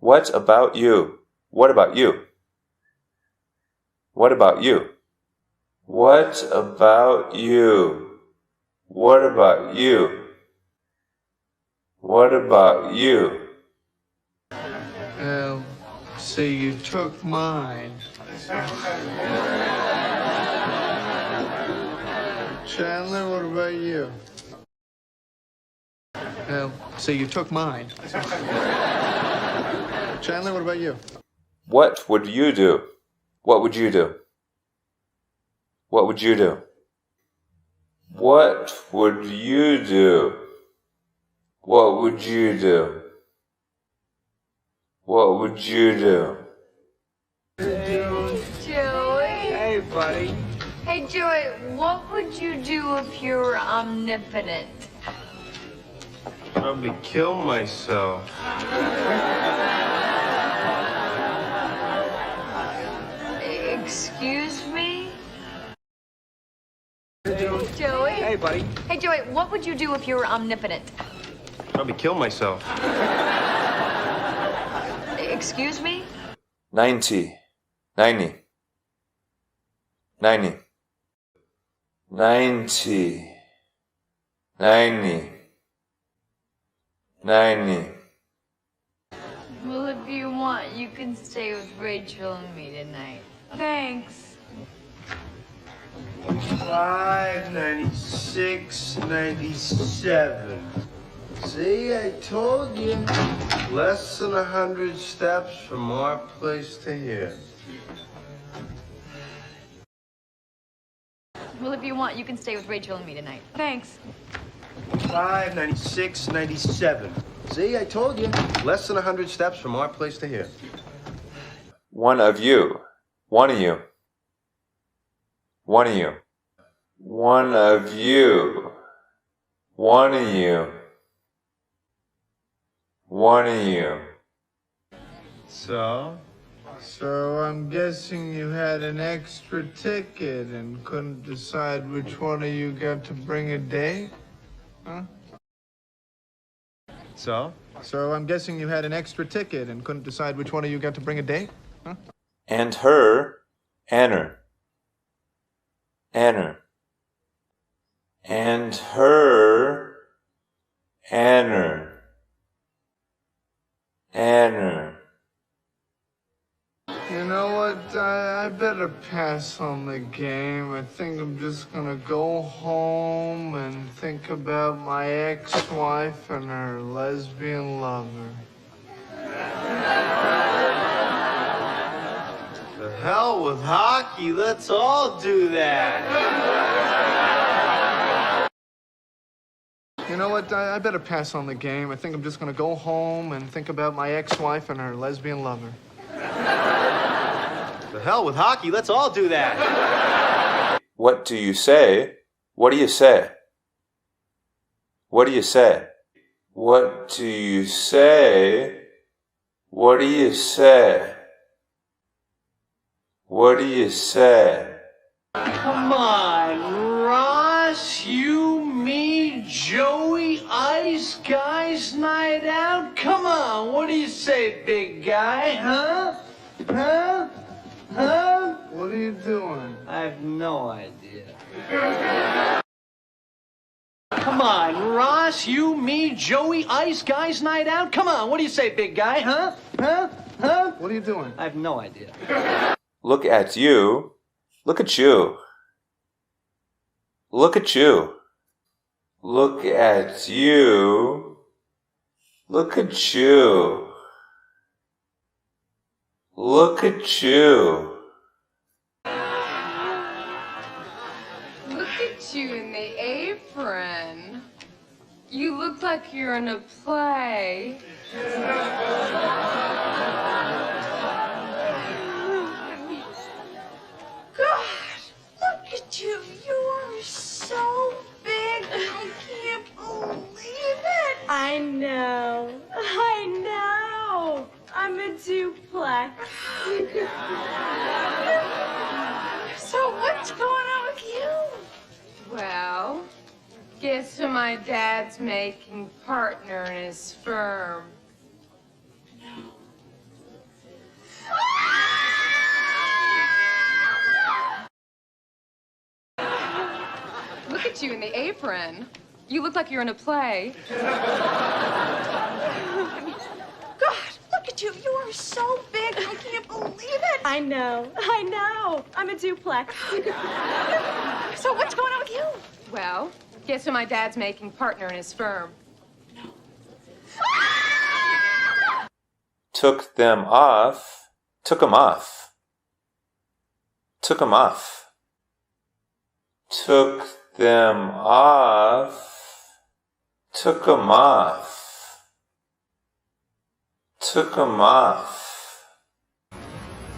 What about you? What about you? What about you? What about you? What about you? What about you? So you took mine. Chandler, what about you? So you took mine. Chandler, what about you? What would you do? What would you do? What would you do? What would you do? What would you do? What would you do? Joey. Hey, buddy. Hey, Joey, what would you do if you were omnipotent? Probably kill myself. Excuse me? Joey? Hey, buddy. Hey, Joey, what would you do if you were omnipotent? Probably kill myself. Excuse me? 90. 90. 90. 90. 90. 90. Well, if you want, you can stay with Rachel and me tonight. Thanks. 596, 97. See, I told you. Less than 100 steps from our place to here. Well, if you want, you can stay with Rachel and me tonight. Thanks. 596, 97. See, I told you. Less than 100 steps from our place to here. One of you. One of you. One of you. One of you. One of you. One of you. So I'm guessing you had an extra ticket and couldn't decide which one of you got to bring a date? Huh? So I'm guessing you had an extra ticket and couldn't decide which one of you got to bring a date? Huh? And her. Anner. Anner. And her. Anner. Anner. You know what? I better pass on the game. I think I'm just gonna go home and think about my ex-wife and her lesbian lover. The hell with hockey. Let's all do that. You know what? I better pass on the game. I think I'm just gonna go home and think about my ex-wife and her lesbian lover. The hell with hockey. Let's all do that. What do you say? What do you say? What do you say? What do you say? What do you say? What do you say? Come on, Ross. You, me, Joey, Ice Guys Night Out. Come on. What do you say, big guy? Huh? Huh? Huh? What are you doing? I have no idea. Come on, Ross, you, me, Joey, Ice Guys Night Out. Come on, what do you say, big guy? Huh? Huh? Huh? What are you doing? I have no idea. Look at you. Look at you. Look at you. Look at you. Look at you. Look at you. Look at you in the apron. You look like you're in a play. God, look at you. You are so big. I can't believe it. I know. I'm a duplex. So what's going on with you? Well, guess who my dad's making partner in his firm? Look at you in the apron. You look like you're in a play. God, look at you. You are so big. I can't believe it. I know. I'm a duplex. So what's going on with you? Well, guess who my dad's making partner in his firm? Took them off. Took 'em off. Took 'em off. Took them off. Took 'em off. Took 'em off.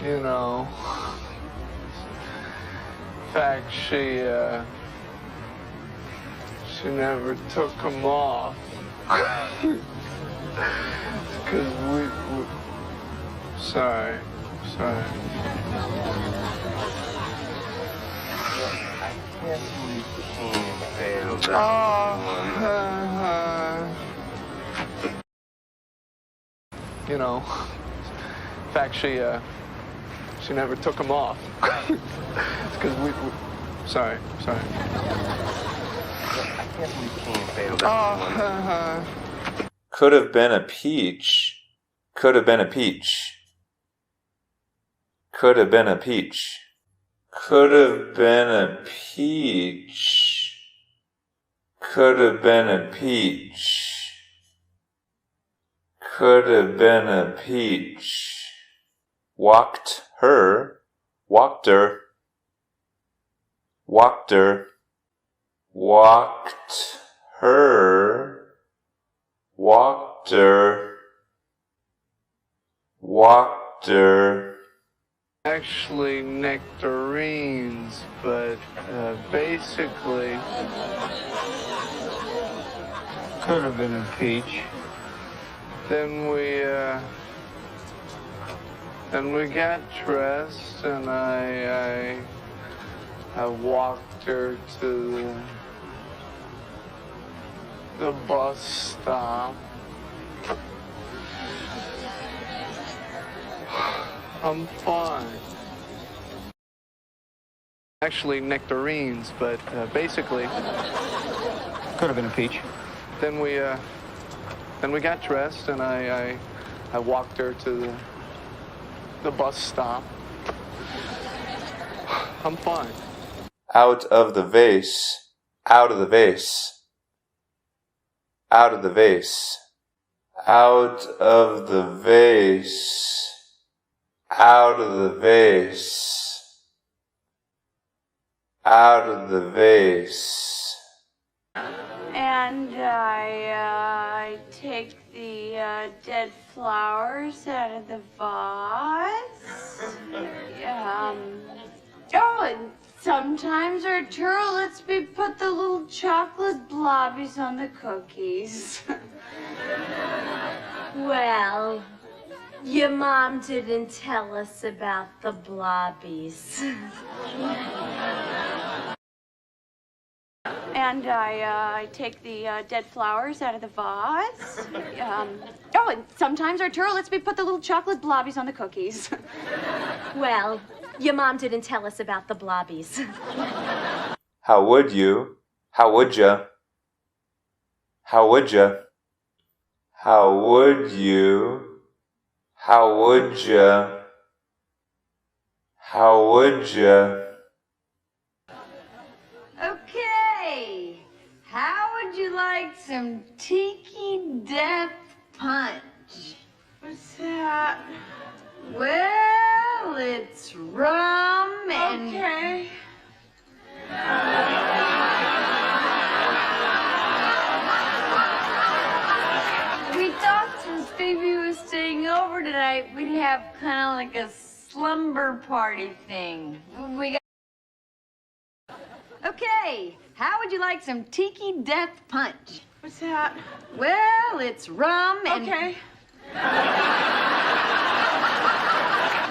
You know, in fact, she never took them off. Because we sorry. You know, in fact, she never took them off. It's because we sorry. Could have been a peach. Could have been a peach. Could have been a peach. Could have been a peach. Could have been a peach. Could have been a peach. Walked her. Walked her. Walked her. Walked her. Walked her. Walked her. Actually, nectarines, but basically could have been a peach. Then we got dressed, and I walked her to the bus stop. I'm fine. Actually, nectarines, but basically could have been a peach. Then we got dressed, and I walked her to the bus stop. I'm fine. Out of the vase. Out of the vase. Out of the vase. Out of the vase. Out of the vase. Out of the vase. And I take the dead flowers out of the vase. Oh, and sometimes Arturo lets me put the little chocolate blobbies on the cookies. Well, your mom didn't tell us about the blobbies. And I take the dead flowers out of the vase. Oh, and sometimes Arturo lets me put the little chocolate blobbies on the cookies. Well, your mom didn't tell us about the blobbies. How would you? How would ya? How would ya? How would you? How would ya? How would ya? Okay. How would you like some tiki death punch? What's that? Well, it's rum and... Okay. We thought since Phoebe was staying over tonight, we'd have kind of like a slumber party thing. We got... Okay, how would you like some tiki death punch? What's that? Well, it's rum and... Okay.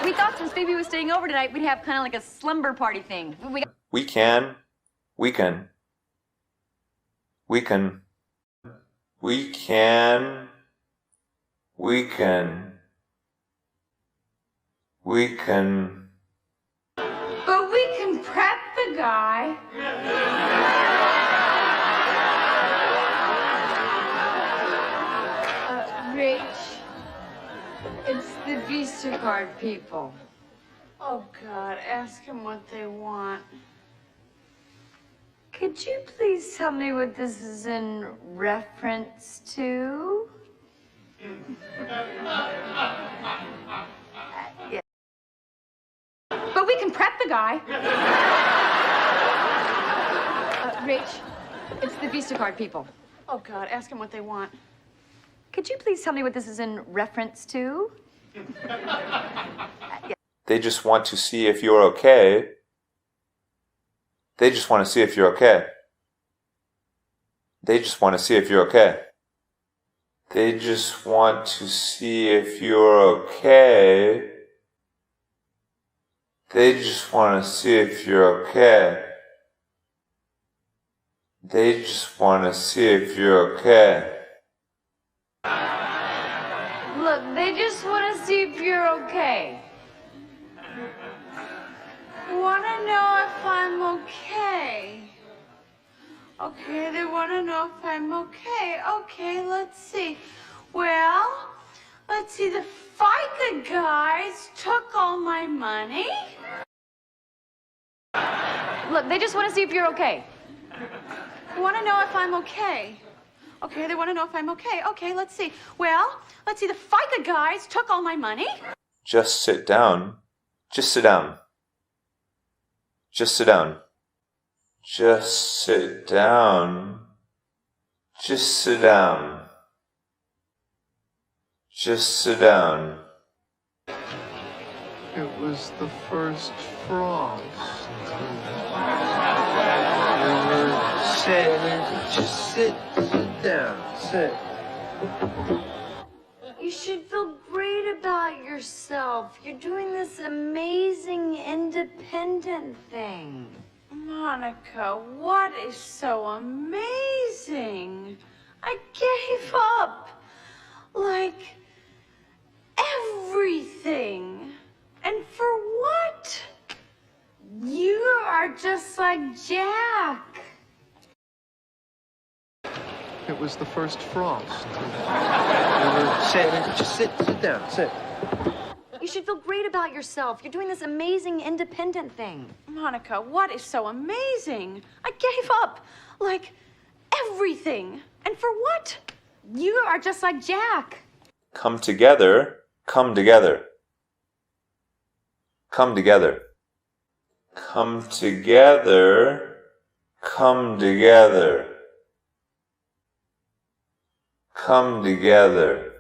We thought since Phoebe was staying over tonight, we'd have kind of like a slumber party thing. We can. We can. We can. We can. We can. We can. But we can prep the guy. card people. Oh, God, ask them what they want. Could you please tell me what this is in reference to? Yeah. But we can prep the guy. Rach, it's the Visa card people. Oh, God, ask them what they want. Could you please tell me what this is in reference to? Yeah. They just want to see if you're okay. They just want to see if you're okay. They just want to see if you're okay. They just want to see if you're okay. They just want to see if you're okay. They just want to see if you're okay. Look, they just want to see if you're okay. Want to know if I'm okay. Okay, they want to know if I'm okay. Okay, let's see. Well, let's see. The FICA guys took all my money. Look, they just want to see if you're okay. They want to know if I'm okay. Okay, they want to know if I'm okay. Okay, let's see. Well, let's see. The FICA guys took all my money. Just sit down. Just sit down. Just sit down. Just sit down. Just sit down. Just sit down. It was the first frost. Just sit down. Sit. You should feel great about yourself. You're doing this amazing independent thing. Monica, what is so amazing? I gave up. Like, everything. And for what? You are just like Jack. It was the first frost. Just sit down. Sit. You should feel great about yourself. You're doing this amazing independent thing. Monica, what is so amazing? I gave up. Like, everything. And for what? You are just like Jack. Come together. Come together. Come together. Come together. Come together. Come together.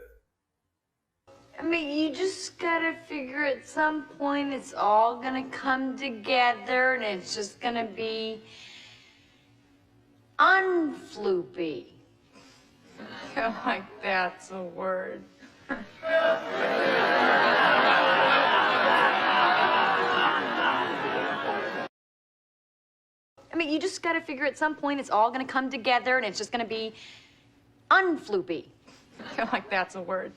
I mean, you just gotta figure at some point it's all gonna come together and it's just gonna be unfloopy. I feel like that's a word. I mean, you just gotta figure at some point it's all gonna come together and it's just gonna be unfloopy. I feel like that's a word.